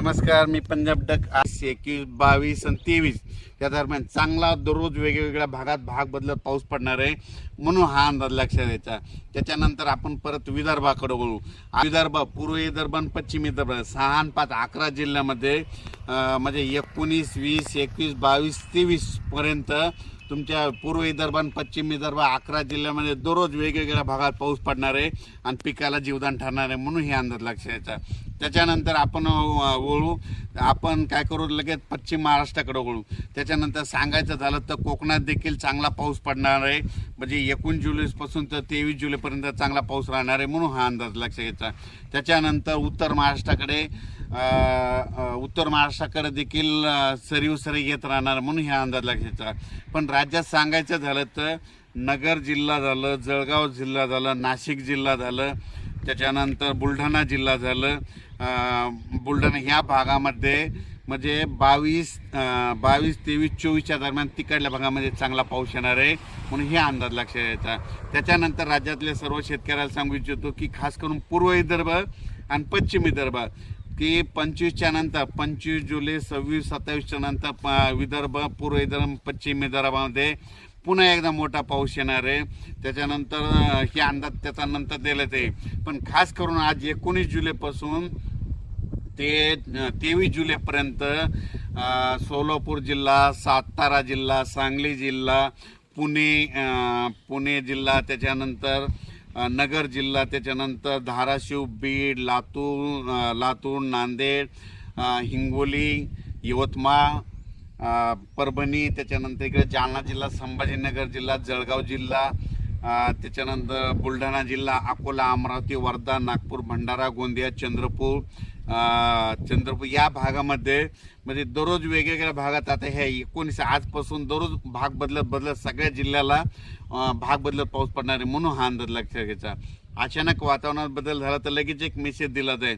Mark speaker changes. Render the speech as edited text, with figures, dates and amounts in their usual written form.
Speaker 1: नमस्कार, मी पंजाब डक. आज 21, 22 आणि 23 या दरम्यान चांगला दररोज वेगवेगळ्या भागात भाग बदलत पाऊस पडणार आहे, म्हणून हा अंदाज लक्षात द्यायचा. त्याच्यानंतर आपण परत विदर्भाकडे वळू. विदर्भ, पूर्व विदर्भ आणि पश्चिम विदर्भ 6 आणि 5 11 जिल्ह्यामध्ये म्हणजे 19, 20, 21, 22, 23 पर्यंत तुमच्या पूर्व विदर्भ आणि पश्चिम विदर्भ 11 जिल्ह्यामध्ये दररोज वेगवेगळ्या भागात पाऊस पडणार आहे आणि पिकाला जीवदान ठरणार आहे, म्हणून हे अंदाज लक्षात द्यायचा. त्याच्यानंतर आपण वळू, आपण काय करू, लगेच पश्चिम महाराष्ट्राकडे वळू. त्याच्यानंतर सांगायचं झालं तर कोकणात देखील चांगला पाऊस पडणार आहे, म्हणजे 19 जुलैपासून तर 23 जुलैपर्यंत चांगला पाऊस राहणार आहे, म्हणून हा अंदाज लक्षात घ्यायचा. त्याच्यानंतर उत्तर महाराष्ट्राकडे देखील सरी येत राहणार, म्हणून हा अंदाज लक्षात घ्यायचा. पण राज्यात सांगायचं झालं तर नगर जिल्हा झालं, जळगाव जिल्हा झालं, नाशिक जिल्हा झालं, त्याच्यानंतर बुलढाणा जिल्हा झालं. बुलढाणा ह्या भागामध्ये म्हणजे 22, 23, 24च्या दरम्यान तिकडल्या भागामध्ये चांगला पाऊस येणार आहे, म्हणून हे अंदाज लक्षात यायचा. त्याच्यानंतर राज्यातल्या सर्व शेतकऱ्याला सांगू इच्छितो की खास करून पूर्व विदर्भ आणि पश्चिम विदर्भ की 25च्या नंतर 25 जुलै, 26, 27च्या नंतर विदर्भ, पूर्व विदर्भ, पश्चिम विदर्भामध्ये पुन्हा एकदा मोठा पाऊस येणार आहे. त्याच्यानंतर हे अंदाज त्याचा नंतर दिलेच आहे. पण खास करून आज 19 जुलैपासून ते 23 जुलैपर्यंत सोलापूर जिल्हा, सातारा जिल्हा, सांगली जिल्हा, पुणे जिल्हा, त्याच्यानंतर नगर जिल्हा, त्याच्यानंतर धाराशिव, बीड, लातूर, नांदेड, हिंगोली, यवतमाळ, परभणी, त्याच्यानंतर इकडे जालना जिल्हा, संभाजीनगर जिल्हा, जळगाव जिल्हा, त्याच्यानंतर बुलढाणा जिल्हा, अकोला, अमरावती, वर्धा, नागपूर, भंडारा, गोंदिया, चंद्रपूर या भागामध्ये म्हणजे दररोज वेगवेगळ्या भागात आता ह्या 19 आजपासून दररोज भाग बदलत सगळ्या जिल्ह्याला भाग बदलत पाऊस पडणार आहे, म्हणून हा अंदाज लक्षात घ्यायचा. अचानक वातावरणात बदल झाला तर लगेच एक मेसेज दिला जाईल